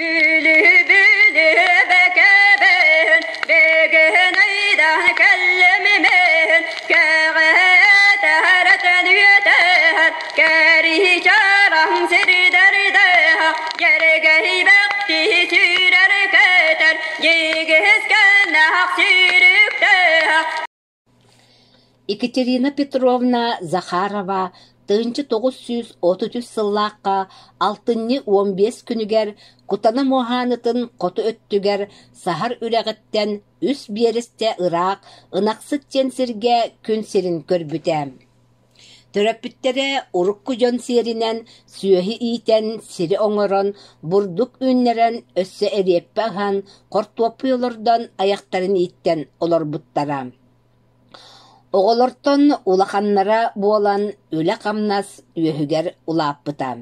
Bülü bülü bekeben, begen aydan kellemimen, kağıt yeter, kari çaram sirderdeha, yergehi bekti sürer keter, yegizken aksirükteha. Екатерина Петровна Захарова 1933 сыллаққа 6-15 күнігер Кутана Моханытын қоты өттігер сахар үрәғіттен үс берісте Ирақ ынақсыт тенсерге күн серін көрбіті. Төрөппүттері урукку жон серинен сүйөһи иитен сири оңорон бурдук үннерен өссө эриеппахан кортуоппуйолордон аяктарын ииттен олорбуттара. Оголортон улаханнара буолан үле камнас үөһүгер улааппыта.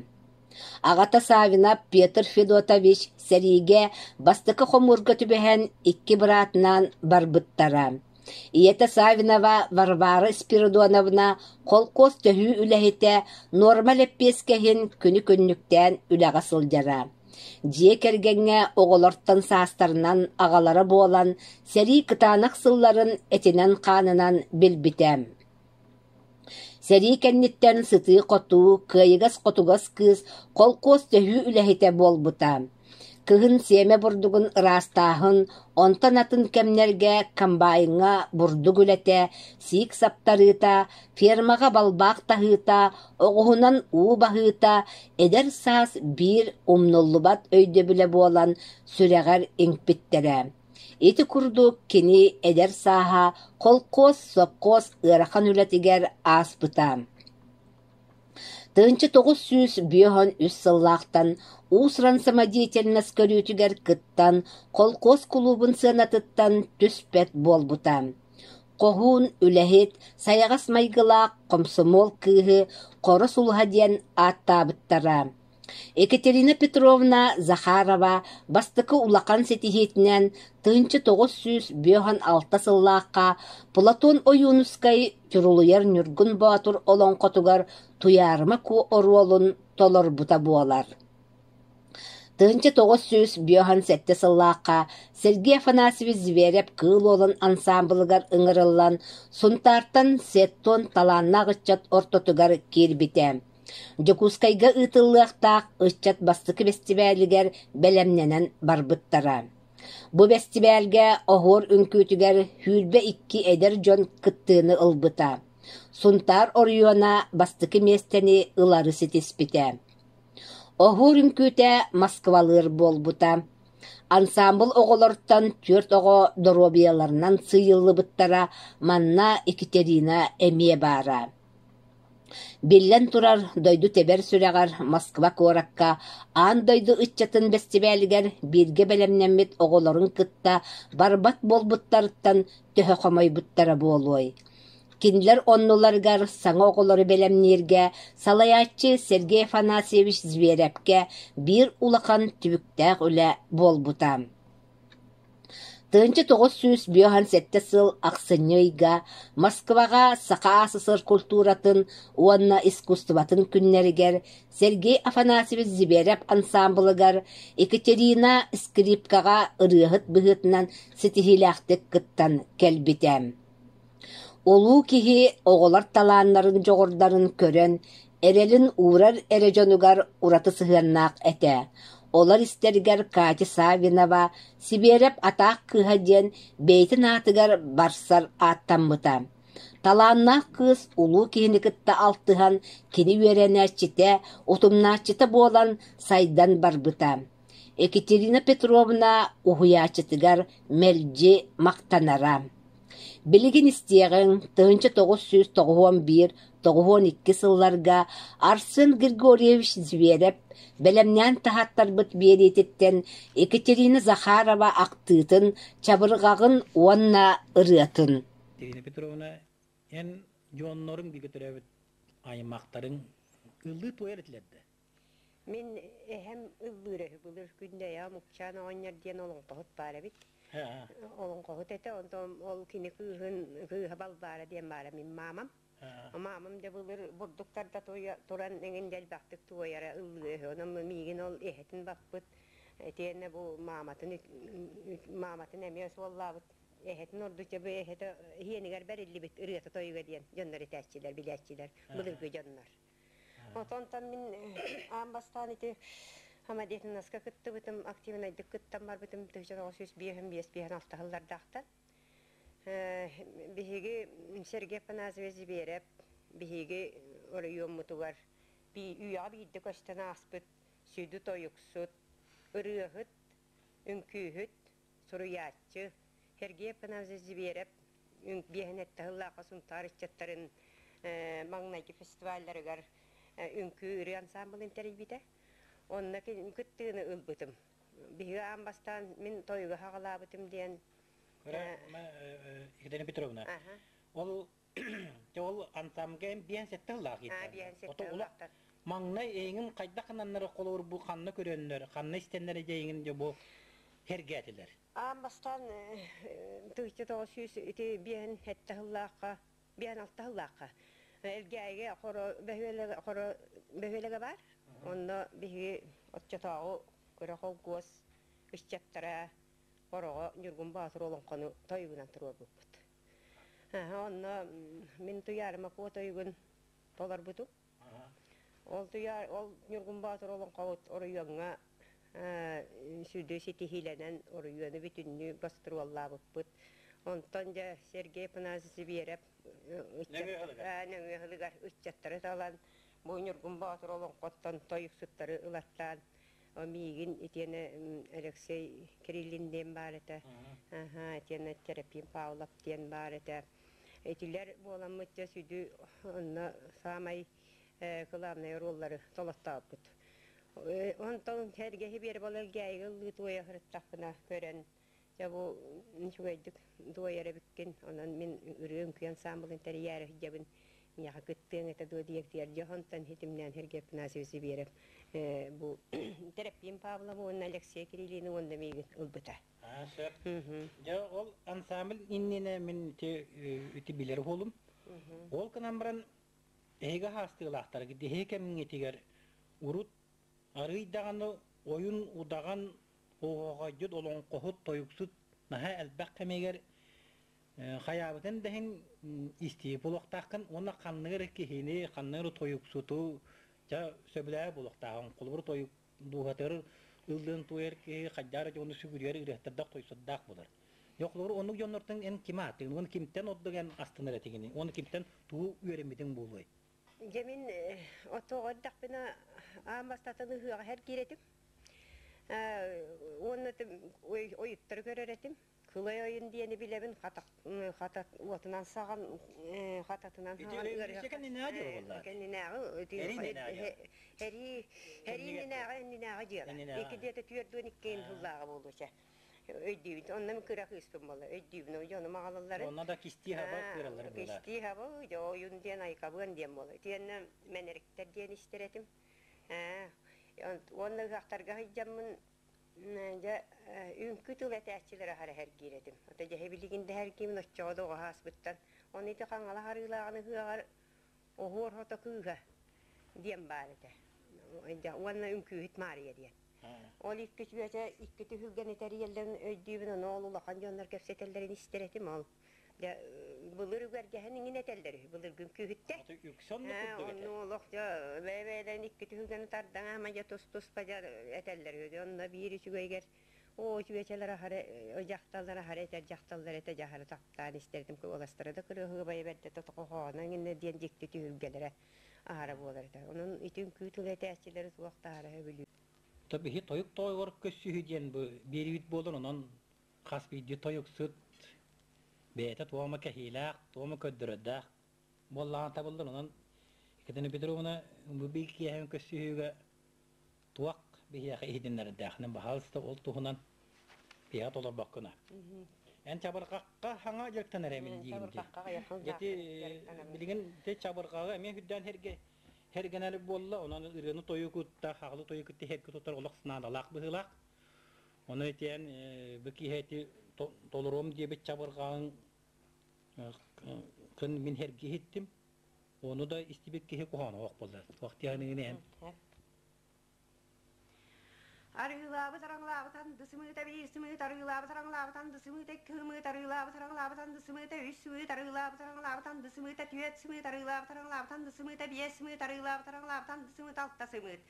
Агата Савина Петр Федотович Сериге бастыкы хомурга түбэһэн 2 быраатынан барбыттара. Иета Савинова Варвара Спиридоновна колкос төһүү үлэһите нормал эппескэһин күнү күннүктэн үлэҕэ сылдьара. Дие кергенге оголортон саастарынан агалара буолан сери кытаанах сылларын этинен хаанынан билбитем. Сери кенниттен сытыы котуу, кыйыгас котугас кыз колкос төһүү үлэһите буолбута. Кыһын сиэме бурдугун ырастаахын, онтон атын кемнерге комбайнга бурдуг үлэте, сиик саптарыыта, фермага балбаак таһыыта, оҕуһунан уу баһыыта, эдер саас биир умнуллубат өйдө билэ буолан сүрэҕэр иҥпиттерэ. Ити курдук кини эдер сааһа колкос-сопкос ыарахан үлэтигэр ааспыта. 1903 сыллаахтан уусран самодеятельность көрүүтүгэр кыттан колкос клубун сыанатыттан түспэт буолбута. Коһуун үлэһит саяҕас майгылаах комсомол кыыһы хоро сулуха диэн ааттаабыттара. Екатерина Петровна Захарова бастыкы улақан сетиһиитинэн 1906 сыллаахха Платон Оюнускай чурулуяр нүргүн баатур олоңкотугар туярыма ку оруолун толорбута буолар. 1907 сыллаахха Сергей Афанасьевич Зверев кыыл олон ансамблыгар ыҥырыллан сунтаартан сеттон талаанна агыччат ортотугар киирбите. Жокускайга ытыллыахтаах ыччат бастыкы фестивалигер белемненен барбыттара. Бу фестивалге оһуор үңкүүтүгер хүлбе 2 эдер дьон кыттыыны ылбыта. Сунтар орюона бастыкы местени ылары ситиспите. Оһуор үңкүүтэ Москвалыыр болбута. Ансамбл оҕолортон 4 оҕо доробияларынан сыйыллыбыттара манна Екатерина эмие баара. Биллен турар дойду тебер сүрэҕэр Москва куоракка аан дойду ыччатын фестивалигер бирге белемнеммит оҕолорун кытта барбат болбуттарыттан төһө хомойбуттара буолуой. Кинилер оннуларгар саҥа оҕолору белемниирге салаяччы Сергей Афанасьевич Зверевке бир улахан түбүктээх үлэ буолбута. 1907 сыл Аксыньойга Москвага Саха СССР культуратын уонна искусстватын күннеригер Сергей Афанасьевич Зверев ансамблыгар Екатерина скрипкага ырыахыт быһытынан ситиһилээхтик кыттан келбитем. Олуу киһи оҕолар талааннарын жоҕордарын көрөн эрелин уурар эрежонугар ураты сыһыаннаах этэ. Олар истергер Катя Савинова Сибереп атаак кыыһа диэн бэйтин аатыгар барсар ааттаммыта. Талааннаах кыыс улуу киһини кытта алтыһан кини үөрэнээччите, утумнааччыта буолан сайдан барбыта. Екатерина Петровна уһуяачытыгар мэлдьи мактанара. Билигин истиэҕиҥ 1991-92 сылларга Арсен Григорьевич Зверев белемнээн таһаттарбыт биэриититтэн Екатерина Захарова актыытын чабырҕаҕын уонна ырыатын. Екатерина Петровна эн дьуоннорун биги төрөбүт аймактарын ыллыы туяр этилерди. Мен эһэм ыллыыры былыр күндө я мукчана оññар диэн олон кохут баара бит. Олон кохут эте онтон ол кини кыыһа балбаара диэн баара мин маамам. Маамам да былыр бурдуктарда туран эңин делбактык туяра ыллыыһы. Онон мигин ол эхетин бакпыт. Etiyenne bu mamatın emiyos vallahi ehetin orduca bu ehete hiyeniger berilli bit ırıyata toyuga diyen canlar etçiler biletçiler bulurgu canlar. Otontan min ambastan iti ama detin naska kıttı bitim aktivine dıkkıttan var bitim tüjden osus bihem bies bihen altta hıllardaktan. Bihigi Sergey Panazvezi berep bihigi orayom mutugar bi üya biddi koştan aspıt südü toyuksut ırıhıt ünkühüt suruyatçı Sergey Panazvezi berep bihenette hıllaqasın tarihçatların magnaki festivalleri gar ünkü ırı ansamblın teribide onnaki kıttığını ılbıtım bihigi ambastan min toyuga haqalabıtım diyen Екатерина Петровна. Ол жол ансамблем биен сеттен лаг итти. Биен сеттен лагтар. Маңнай эйин кайда кананнары колор бу канны көрөннөр, канны истеннери жейин же бу хергетилер. Ambastan tühçe toğusuz iti biyen hette hıllaqqa, biyen altta hıllaqqa. Elgäge qoro behölega var. Onda bihi otça tağı göre qoğuz, işçettara Poroga Nurgun Batur olan konu toygunan turur buput. Onna min tuyarma ko toygun tolar butu. Ol Nurgun Batur olan kavut oruyanga südü siti hilenen oruyunu bütünlüğü bastırı Allah buput. Ondan ja Sergey Panazisi berep nöngü hılıgar üççatları talan bu Nurgun Batur olan kottan toyuk sütları ılattan Migin itene Alexey Kirillin barete. Itene terapim Paulap diyen barete. Etiler bu olan mutça südü onna samay kılamne rolları tolattapıt. Ondan hergehi bir balal gaygıl tuya hırttakına gören ya bu şugaydık tuya bikken ondan min ürün kuyan sambalın teriyar hicabın ya kıttığın ete do diyektiyer jahantan hitimnen herge pnasivsi berep bu terapim Pavla bu onna Alexey Kirillini onda migin ulbuta. Şer. Ja ol ansambl innine min iti biler holum. Ol kanamran ega hastılaqtar gidi hekemin etiger urut arıydağını oyun udagan oğa jud olan qohut toyuksut naha elbaq kemeger hayabıdan dehin isteyip oluqtaqın ona qannıgır kehini qannıgır toyuksutu ja söbüle buluqtağın qulbur toyuk duhatır ıldın toyer ki qajjar jonu sügüryer irehtirdaq toysuddaq bular. Yoqluru onu jonnortun en kimatın onu kimten oddugan astınır etigini onu kimten tu üyeremidin buluy. Jemin otoğaddaq bina amastatını hığa her giretim. Onu oyuttur göreretim. Kılay oyun diyeni bilemin hatat otunan sağan hatatından sağan ırı. Kendine ne diyor bunlar? Kendine ne? Heri ne diyor. İki de tüyerdüğün ikkeyin hıllağı buluşa. Öydüğün, ondan kırak üstüm bala. Öydüğün o canım ağalıları. Onlar da kisti hava kıraları böyle. Kisti hava, oyun diyen ayakkabın diyen bala. Diyen menerikler diyen isteretim. Onları aktarga hicamın ja ünkü tületäçilere her giredim. Ata cehebiliginde her kimin aççadı o hasbıttan. Onu ite kanala harılağını hıar o hor hota kıha diyen barete. Ona ünkü hitmariye diyen. Ol ikküç böce ikkütü hülgen eteriyellerin öydüğünü ne olulakan jonlar köfsetellerini isteretim ol. Bulur gergehenin etelleri, bulur günkü hütte. Onu oluk ja bebelerin ikkütü hülgeni tardan ama ja tos pajar etelleri. Onunla bir içi göyger. O çüveçelere hare, o jaktallara hare eter, jaktallar ete jahara taptan isterdim ki olastıra da kırı hıbaya berde totokoğana yine diyen jiktütü hülgelere ahara bolar. Onun itin kütüle tehçileri suakta ahara biliyor. Tabii hiç toyuk toyur köşü diyen bu bir bit bolun onun has bir toyuk süt beta tuama kahilaq tuama köddürüdaq bollahan tabıldır onun Ekatini Petrovna bu bilgi hem köşüge tuak biya idinler dağının bahalsta oltuğundan biya dolar bakına. En çabarqaqqa hanga jerkten eremin diyim. Geti bilgin te çabarqağa emin hüdden her genel bolla onun ırını toyukutta haqlı toyukutta her kututar olaq sınadalaq bıhılaq. Onu etiyen biki heti tolurum diye bir çabarqağın kın min hergi hittim. Onu da istibik ki kuhana oq bollar. Vaqti yani ne? Arıylabı sarınglavatan dısımıta bir sımıt arıylabı sarınglavatan dısımıta kımıt arıylabı sarınglavatan dısımıta üç sımıt arıylabı sarınglavatan dısımıta tüyet sımıt arıylabı sarınglavatan dısımıta biye sımıt arıylabı sarınglavatan dısımıt altta sımıt.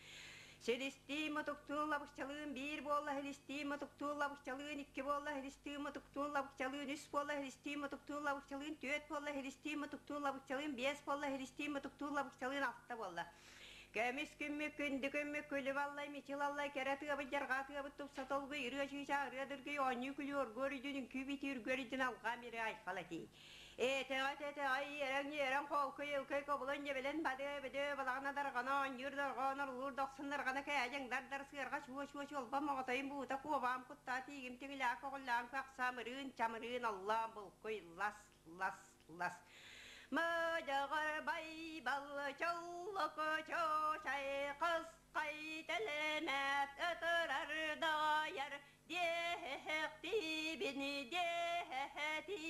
Şelistiğime tuktuğla bıçalığın bir bolla helistiğime tuktuğla bıçalığın iki bolla helistiğime tuktuğla bıçalığın üç bolla helistiğime tuktuğla bıçalığın tüyet bolla helistiğime tuktuğla bıçalığın beş bolla helistiğime tuktuğla bıçalığın altta bolla. Kämis kümmük kündü kümmük külü vallay miçil allay kereti abı jargatı abı tup satolgu yürüyor şişa yürüdürgü onyu külüyor görüdünün kübitir görüdün alga miri ay falati. Tete ay eren kovkuyu köy kobulanca bilen bade balağına dargana onyur dargana uğur doksınlar gana kayacın dar sığırga şuş olba mağatayın buğda kuvam kuttati gimtini laka kullan kaksa mırın çamırın Allah bulkuy las. Mıcıgır bay bal çolluk çoşay kız kaytelemet ötürer dağayar diyek dibini diyetiler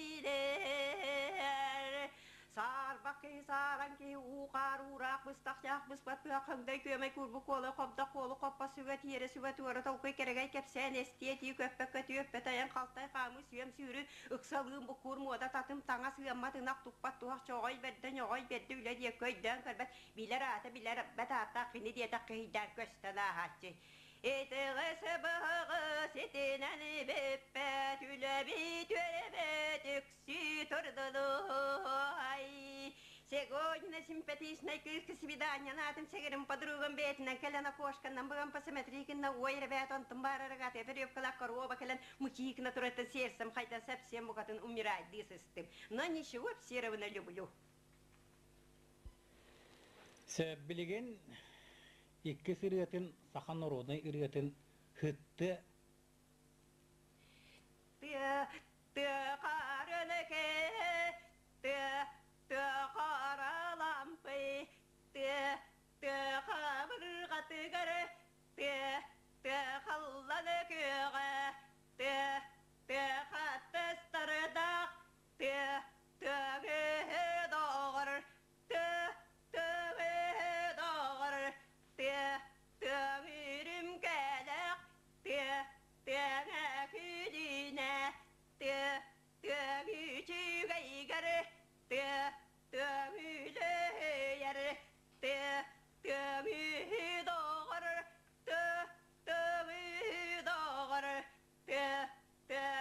Sarbaki saranki uqar urak bıstakcak bısbatbıyak hıngday kömek kurbu kolu kopda kolu koppa süvet yere süvet uğra tavkay keregay kepsen estiyeti köppek kötü öppetayan kaltay kamu süyem sürü ıksalığın bu kurmu oda tatım tanga sıyamma tığnak tukpat tuhak çoğay bedden yoğay bedde üle diye köyden körbet biler ata biler bet ata kini diye takı hidar köstana hatçı Etğese bağı setineni beppet üle bitürebet üksü turduluay Сегодня симпатичная кырка свидания на этом сегерем подругам бетна келена кошка нам бам посмотрите на ой ребята он тамбара рогатая веревка корова келен мучик на турета сердцем хотя совсем могут умирать дисыстым но ничего все равно люблю Себилеген iki sırıtın sahan orodun ırıtın hıttı karını ke karalampi kabır katıgarı kallanı köge kattıstarı da doğar Tığırım gelek tığına küdüne tığıcı gaygarı tığılı yer tığı doğar tığı doğar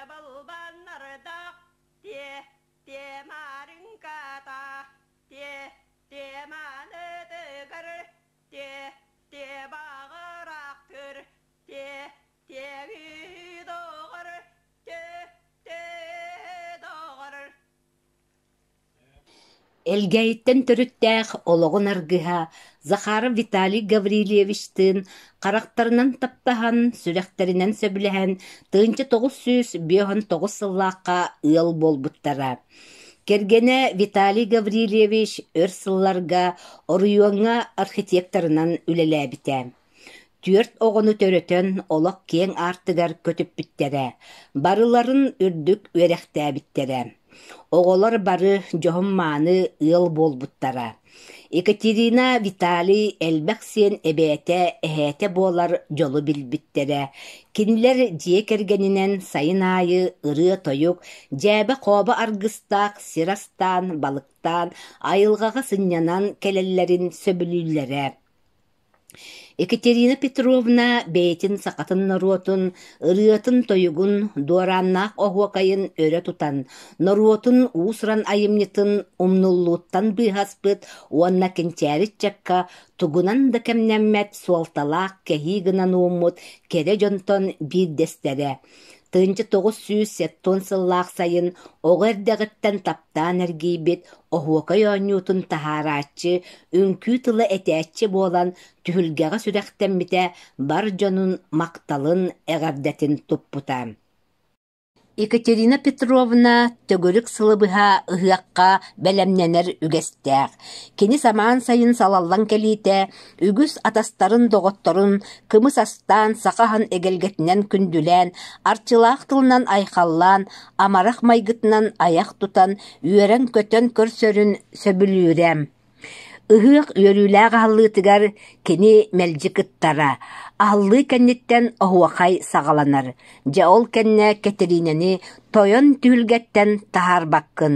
balbanlar da marın kata manı tıgar bağıraktır doğar doğar Элгәйттен төрүттәх ологун аргыха Захара Виталий Гаврилевичтин карактарынан таптахан сүрәхтеринен сөбүләһән 1909 сыллаакка ыал болбуттара. Кергене Виталий Гаврилевич өр сылларга оруюаңа архитекторынан үлеләбите. Түөрт оғону төрөтөн олок кең артыгар көтүп биттере. Барыларын үрдүк өрәхтәбиттере. Оголор бары жоһум мааны ыал болбуттара. Екатерина Виталий элбәксен эбәте эһәте болар жолу билбиттере. Кинилер дие кергенинен сайын айы ыры тойук, жәбе қоба аргыстак, сирастан, балыктан, айылғаға сыннянан келеллерин сөбүлүлләре. Екатерина Петровна бейтин сақатын наруотун, ырыатын тойугун дуараннақ оғуакайын өрі тутан, наруотун уусран айымнитын умнуллуттан быйхаспыт, уанна кенчәрит чакка тугунан да кемнәммәт суалталақ кәхигынан ууммут кере жонтон бир дестере. 1907 сыллаах сайын оҕердäҕиттэн таптаан эргийбит оһуокай оонньуутун таһаарааччы үҥкүү тыла этээччи буолан түһүлгэҕэ сүрэхтэммитэ бар дьонун макталын эҕэрдэтин туппута. Екатерина Петровна төгөрүк сылыбыха ыһыакка бэлэмнэнэр үгэстээх. Кини самаан сайын салаллан келиите, үгүс атастарын доҕотторун кымыс астаан сакахан эгелгетинен күндүлээн, арчылаах тылынан айхаллаан, амарах майгытынан аях тутан, үөрэн көтөн көрсөрүн сөбүлүүрэм. Ыһык үөрүүлээх аһаллыытыгар кини мэлдьи кыттара, аһаллыы кэнниттэн оһуахай саҕаланар. Дьэ ол кэннэ Катеринаны тойон түһүлгэттэн таһаарбаккын.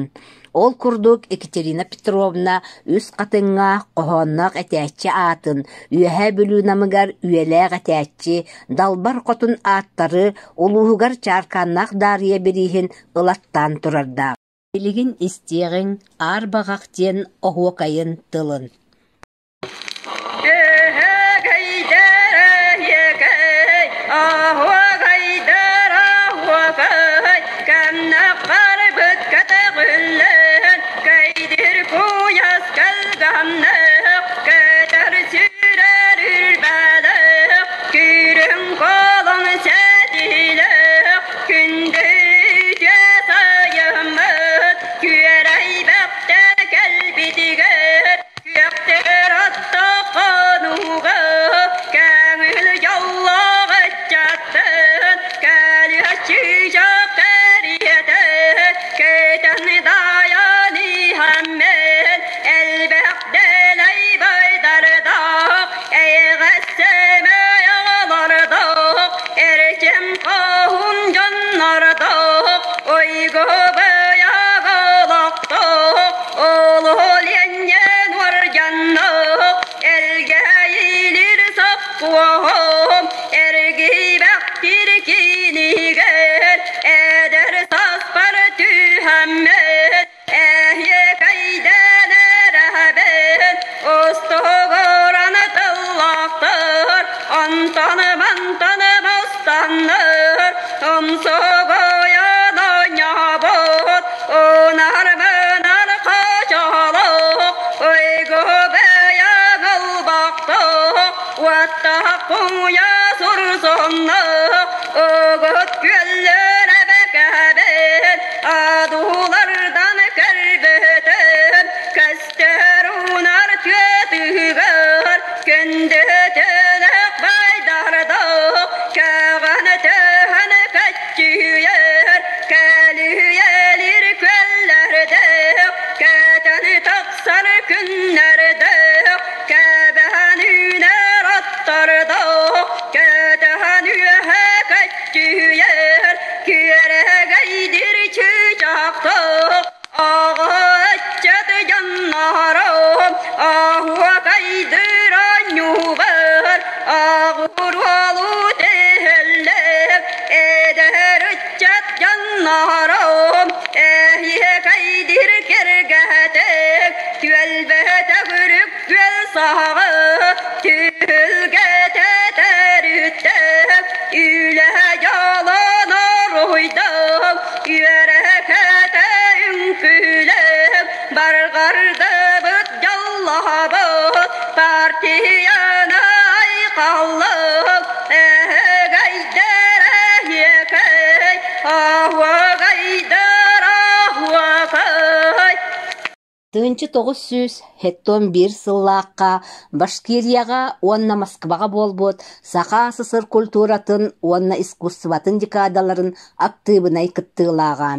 Ол курдук Екатерина Петровна үс катыҥҥа коһоонноох этээччи аатын, үөһэ бүлүү намыгар үөлээх этээччи, далбар хотун ааттары улууһугар чааркааннаах даарыйа бирииһин ылаттаан турардаах. Билигин истиэҕиҥ аар баҕах диэн оһуокайын тылын. Тыынчы 900 хеттон бир сыллааққа Башкирияға уонна Москваға болбут саха СССР культуратын уонна искусстватын декадаларын активынай кыттыылааға.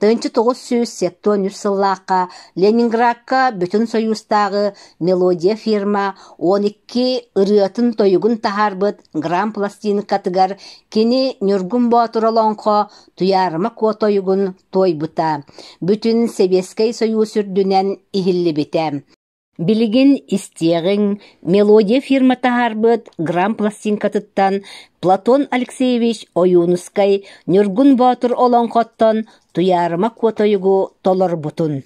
Тыынчы 900 хеттон 100 сыллааққа Ленинградқа бүтін союзтағы Мелодия фирма 12 ырыатын тойугун тахарбыт грамм пластинкатыгар кини Нюргун Батуралонко туярыма ко тойугун тойбута. Бүтін Советский Союз үрдүнен ihilli bite. Билигин истиэгиң Мелодия фирма тахарбыт грамм пластинкатыттан Платон Алексеевич Оюнускай Нюргун Батур олонқоттон туярыма куотойугу толор бутун.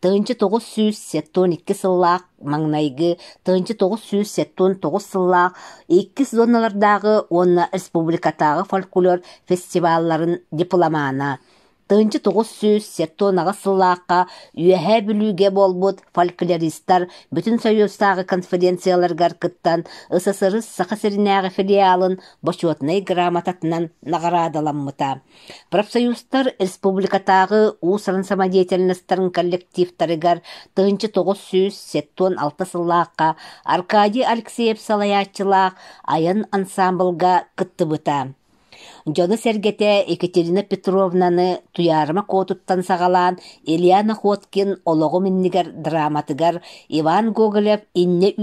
тыынчы 972 сыллаах маңнайгы, тыынчы 979 сыллаах икки зоналардагы онна республикатагы фольклор фестивалларын дипломана. Тыынчы 970 сыллааққа үйәһә бүлүүге болбут фольклористар бүтүн союзтагы конференцияларга кыттан СССР Саха-Сиринәгы филиалын почетный грамотатынан наградаламмыта. Профсоюзтар республикатагы усран самодеятельностьтарын коллективтарыгар тыынчы 976 сыллааққа Аркадий Алексеев салаячылаах айын ансамблга кыттыбыта. Жоны сергете Екатерина Петровнаны туярыма котуттан сагалаан Ильяна Хоткин ологу миннигер драматыгар Иван Гоголев инне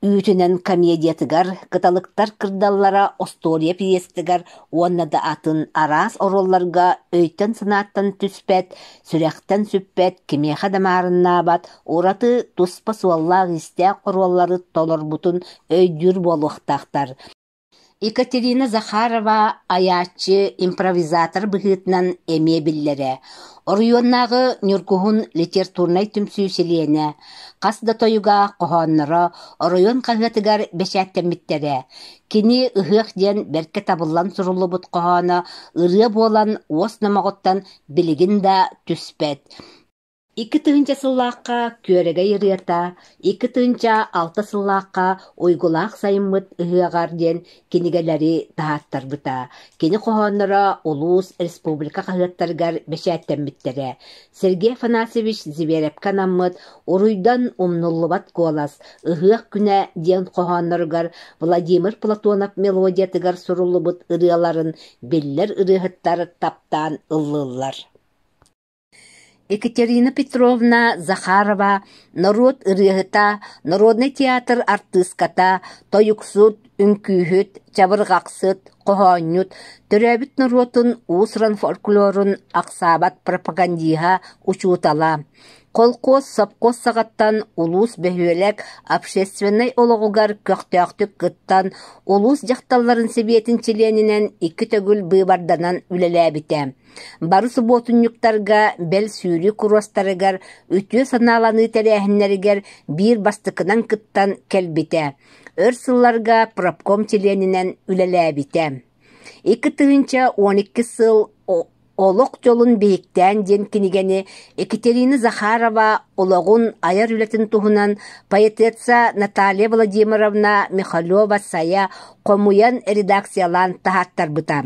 үтүнен комедиятыгар кыталыктар кырдаллара остория пьестыгар уоннада атын арас оролларга өйтен сынааттан түспет, сүряқтан сүппет, кемеха дамарыннабат, ораты туспа суаллаах истяк ороллары толорбутун өйдүр болуқтақтар. Екатерина Захарова аячы импровизатор быһыытынан эме биллере. Орыйоннағы нюргуһун литературнай түмсүүсилиэне. Қасда тойуга қоһоннора орыйон қағытыгар бешәттеммиттере. Кини ыһыах диэн берке табыллан сурулубут қоһона ырыа буолан уос намағыттан билигин да түспет. 2 тыынча сыллааққа күөреге йырыата, 2 тыынча 6 сыллааққа ойгулаах сайыммыт ыһыагар диэн кинигелери таһаттарбыта. Кини қоһоннора улуус республика хаһыаттаргар бешээттэммиттере. Сергей Афанасьевич Зверевка наммыт уруйдан умнуллубат куолас ыһыах күнэ диэн қоһонноргар Владимир Платонов мелодиятыгар суруллубут ырыаларын биллер ырыһыттар таптаан ыллыллар. Екатерина Петровна Захарова народ ырыһыта, народный театр артыстката, тойуксут, үңкүүһүт, чабыргаксыт, коһооннют, төрөбүт народун уусран фольклорун аксаабат пропагандиха учуутала. Колкос сапкос сагаттан улус бөһүөлек общественный ологугар көктөктүк кыттан улус жакталларын себиетин чиленинен 2 төгүл быыбарданан үлелээбите. Бары суботуннюктарга бел сүүрү куростарыгар үтүө санааланы телеэхиннеригер бир бастыкынан кыттан келбите. Өр сылларга пропком чиленинен үлелээбите. 2 тыынча 12 сыл олық жолун бейіктен ден кинигени Екатерина Захарова ологун аяр үлетін туһунан поэтесса Наталья Владимировна Михалева сая комуян редакциялан таһаттарбыта.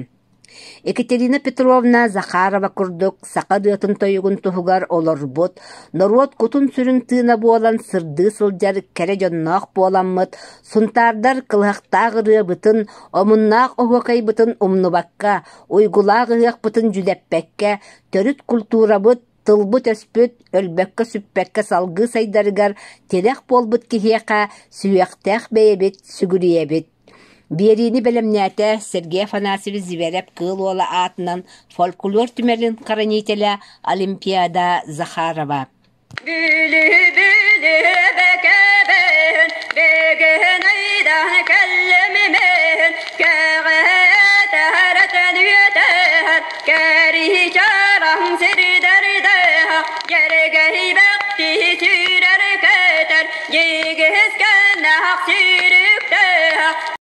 Екатерина Петровна Захарова курдук сақа дыатын тойугун туһугар олорбут, народ кутун сүрүн тыына буолан сырды сылдьар кере жонноох буоламмыт, сунтардар кылыхтаах ырыабытын, омуннаах оһуакайбытын умнубакка, уйгулаах ыһыахпытын жүлеппекке, төрүт культурабыт, тылбыт өспүт, өлбөккө сүппекке салгы сайдарыгар, телех болбут киһиэхэ, сүйэхтээх бэйэбит, сүгүриэбит. Берини белемнәтә Сергей Афанасьевич Зверев кылуола атынан фольклор түмелин каранителя Олимпиада Захарова. Büülü bekeben, begen aydan kellememen, kağıt yüter, keri çarang sirderde, yergehi bekti sürer keter, yegizken aksi